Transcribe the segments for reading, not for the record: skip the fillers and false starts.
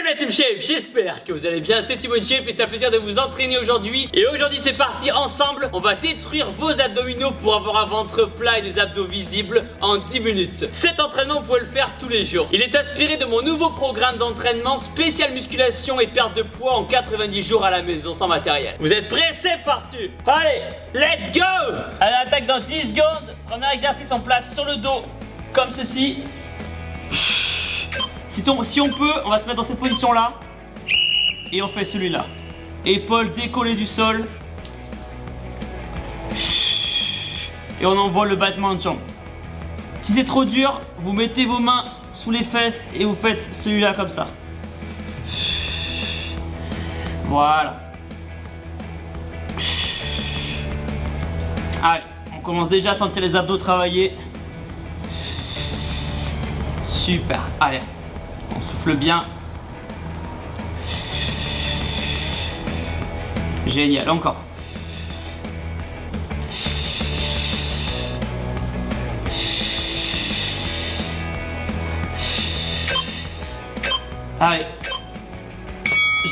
la Team Shape, j'espère que vous allez bien, c'est Thibaut Shape et c'est un plaisir de vous entraîner aujourd'hui. Et aujourd'hui c'est parti, ensemble, on va détruire vos abdominaux pour avoir un ventre plat et des abdos visibles en 10 minutes. Cet entraînement, vous pouvez le faire tous les jours. Il est inspiré de mon nouveau programme d'entraînement spécial musculation et perte de poids en 90 jours à la maison sans matériel. Vous êtes prêts? C'est parti. Allez, let's go. Allez, attaque dans 10 secondes. Premier exercice, on place sur le dos, comme ceci. Si on peut, on va se mettre dans cette position là et on fait celui-là. Épaules décollées du sol et on envoie le battement de jambe. Si c'est trop dur, vous mettez vos mains sous les fesses et vous faites celui-là comme ça. Voilà. Allez, on commence déjà à sentir les abdos travailler. Super, allez. On souffle bien. Génial, encore. Allez.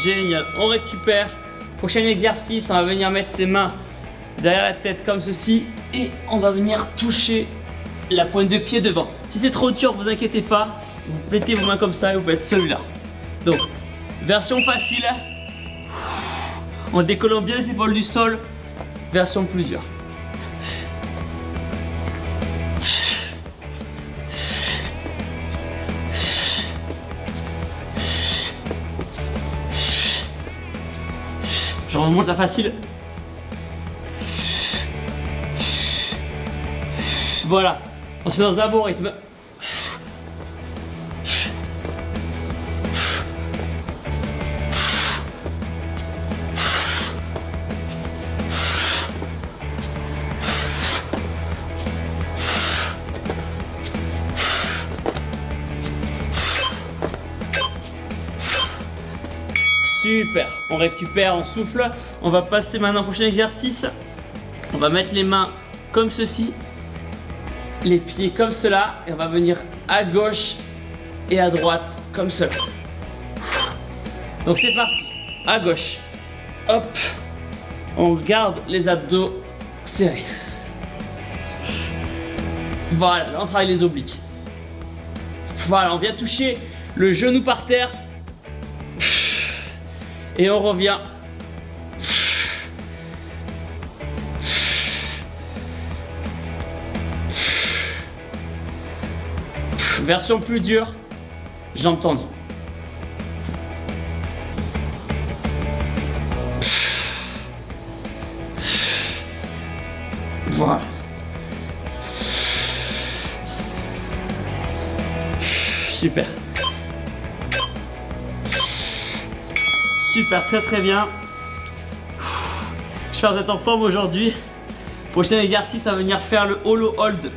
Génial, on récupère. Prochain exercice, on va venir mettre ses mains derrière la tête comme ceci. Et on va venir toucher la pointe de pied devant. Si c'est trop dur, vous inquiétez pas. Vous mettez vos mains comme ça et vous faites celui-là. Donc, version facile, en décollant bien les épaules du sol. Version plus dure. Je remonte la facile. Voilà, on se met dans un bon rythme. Super, on récupère, on souffle. On va passer maintenant au prochain exercice. On va mettre les mains comme ceci, les pieds comme cela, et on va venir à gauche et à droite comme cela. Donc c'est parti, à gauche, hop, on garde les abdos serrés. Voilà, là on travaille les obliques. Voilà, on vient toucher le genou par terre. Et on revient. Version plus dure, jambes tendues. Voilà. Super. Super, très bien. J'espère que vous êtes en forme aujourd'hui. Prochain exercice, à venir faire le hollow hold.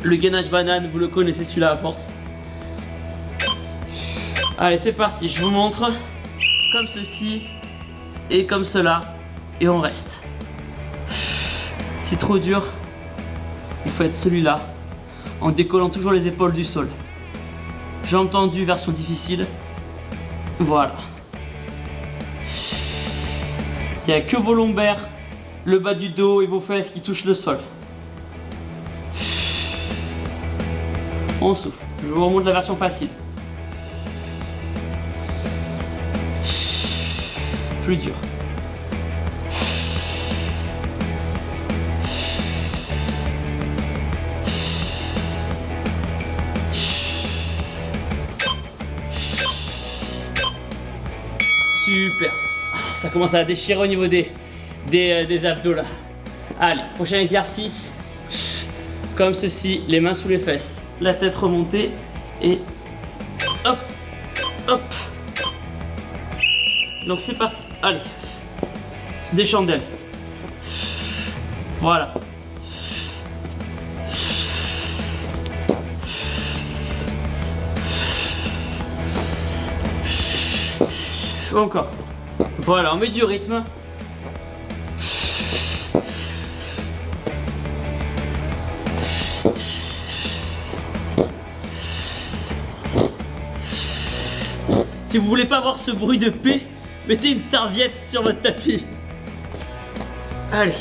Le gainage banane, vous le connaissez celui-là à force. Allez, c'est parti, je vous montre. Comme ceci et comme cela. Et on reste. C'est trop dur. Vous faites celui-là en décollant toujours les épaules du sol. Jambes tendues, version difficile. Voilà. Il n'y a que vos lombaires, le bas du dos et vos fesses qui touchent le sol. On souffle. Je vous remonte la version facile. Plus dur. Super. Ça commence à déchirer au niveau des abdos là. Allez, prochain exercice. Comme ceci, les mains sous les fesses, la tête remontée et hop, hop. Donc c'est parti, allez. Des chandelles. Voilà. Encore. Voilà, on met du rythme. Si vous voulez pas avoir ce bruit de paix, mettez une serviette sur votre tapis. Allez.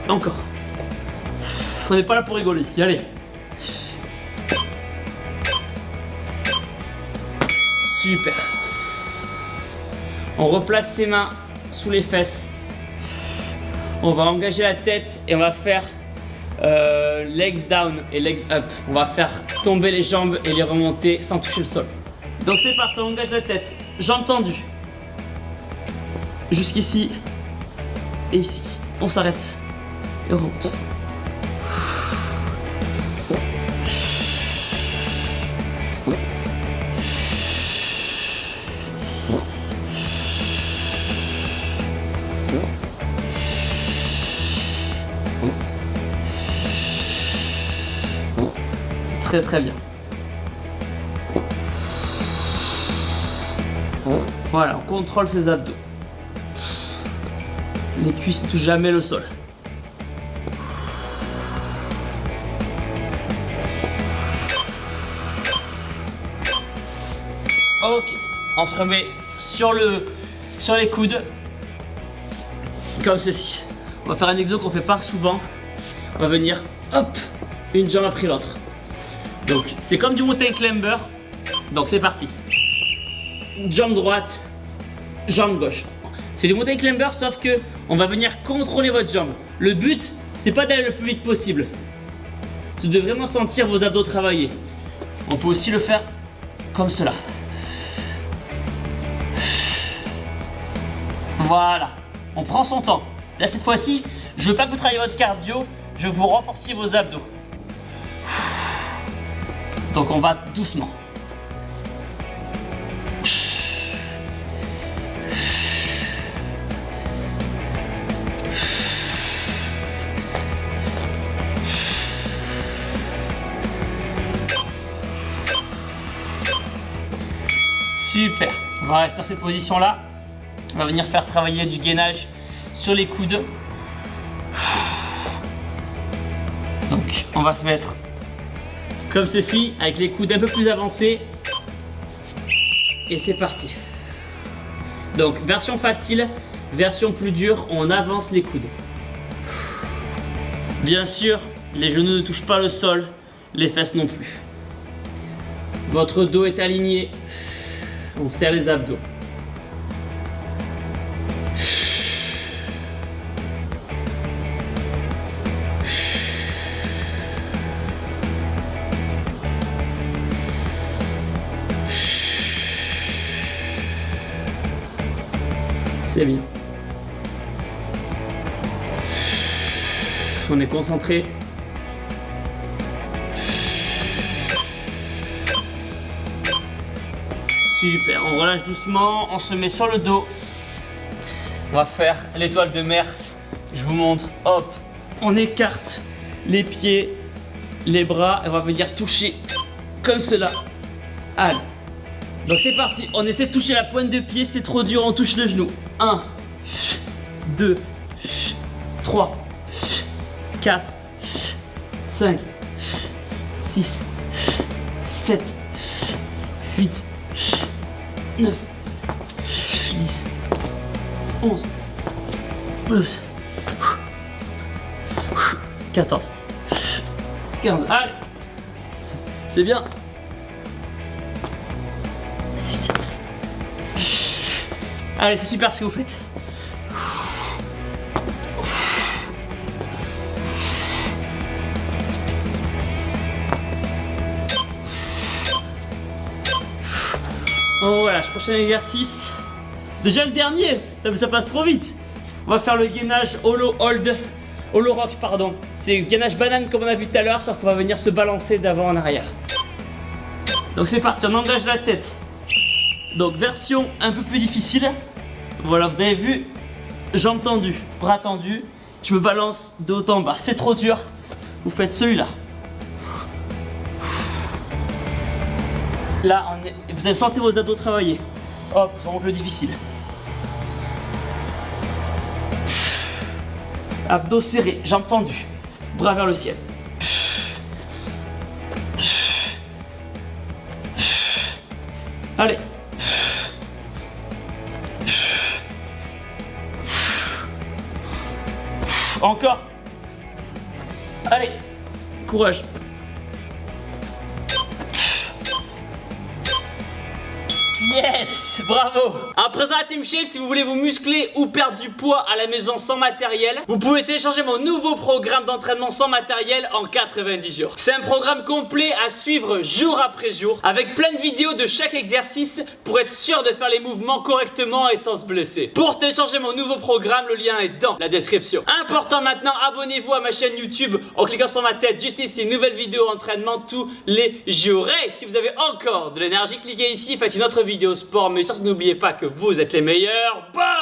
Encore. On n'est pas là pour rigoler ici, allez. Super. On replace ses mains sous les fesses. On va engager la tête et on va faire legs down et legs up. On va faire tomber les jambes et les remonter sans toucher le sol. Donc c'est parti, on engage la tête. Jambes tendues. Jusqu'ici et ici. On s'arrête et on remonte. C'est très bien. Voilà, on contrôle ses abdos. Les cuisses ne touchent jamais le sol. Ok, on se remet sur les coudes, comme ceci. On va faire un exo qu'on fait pas souvent. On va venir, hop, une jambe après l'autre. Donc c'est comme du mountain climber. Donc c'est parti. Jambe droite, jambe gauche. C'est du mountain climber sauf que on va venir contrôler votre jambe. Le but, c'est pas d'aller le plus vite possible. C'est de vraiment sentir vos abdos travailler. On peut aussi le faire comme cela. Voilà. On prend son temps. Là cette fois-ci, je veux pas que vous travailliez votre cardio, je veux que vous renforciez vos abdos. Donc on va doucement. Super. On va rester dans cette position-là. On va venir faire travailler du gainage sur les coudes. Donc on va se mettre comme ceci, avec les coudes un peu plus avancés. Et c'est parti. Donc version facile, version plus dure, on avance les coudes. Bien sûr, les genoux ne touchent pas le sol, les fesses non plus. Votre dos est aligné, on serre les abdos. C'est bien. On est concentré. Super, on relâche doucement, on se met sur le dos. On va faire l'étoile de mer. Je vous montre, hop, on écarte les pieds, les bras et on va venir toucher comme cela. Allez. Donc c'est parti, on essaie de toucher la pointe de pied, c'est trop dur, on touche le genou. 1, 2, 3, 4, 5, 6, 7, 8, 9, 10, 11, 12, 14, 15, allez, c'est bien. Allez, c'est super ce que vous faites. Oh voilà, prochain exercice. Déjà le dernier, ça passe trop vite. On va faire le gainage hollow rock, pardon. C'est gainage banane comme on a vu tout à l'heure, sauf qu'on va venir se balancer d'avant en arrière. Donc c'est parti, on engage la tête. Donc version un peu plus difficile. Voilà, vous avez vu, jambes tendues, bras tendus. Je me balance de haut en bas. C'est trop dur. Vous faites celui-là. Là, vous allez sentir vos abdos travailler. Hop, je remonte le difficile. Abdos serrés, jambes tendues, bras vers le ciel. Allez. Encore. Allez. Courage. Yes, bravo. À présent la Team Shape, si vous voulez vous muscler ou perdre du poids à la maison sans matériel, vous pouvez télécharger mon nouveau programme d'entraînement sans matériel en 90 jours. C'est un programme complet à suivre jour après jour, avec plein de vidéos de chaque exercice pour être sûr de faire les mouvements correctement et sans se blesser. Pour télécharger mon nouveau programme, le lien est dans la description. Important maintenant, abonnez-vous à ma chaîne YouTube en cliquant sur ma tête juste ici, nouvelle vidéo entraînement tous les jours. Et si vous avez encore de l'énergie, cliquez ici, faites une autre vidéo sport, mais surtout n'oubliez pas que vous êtes les meilleurs. Boom!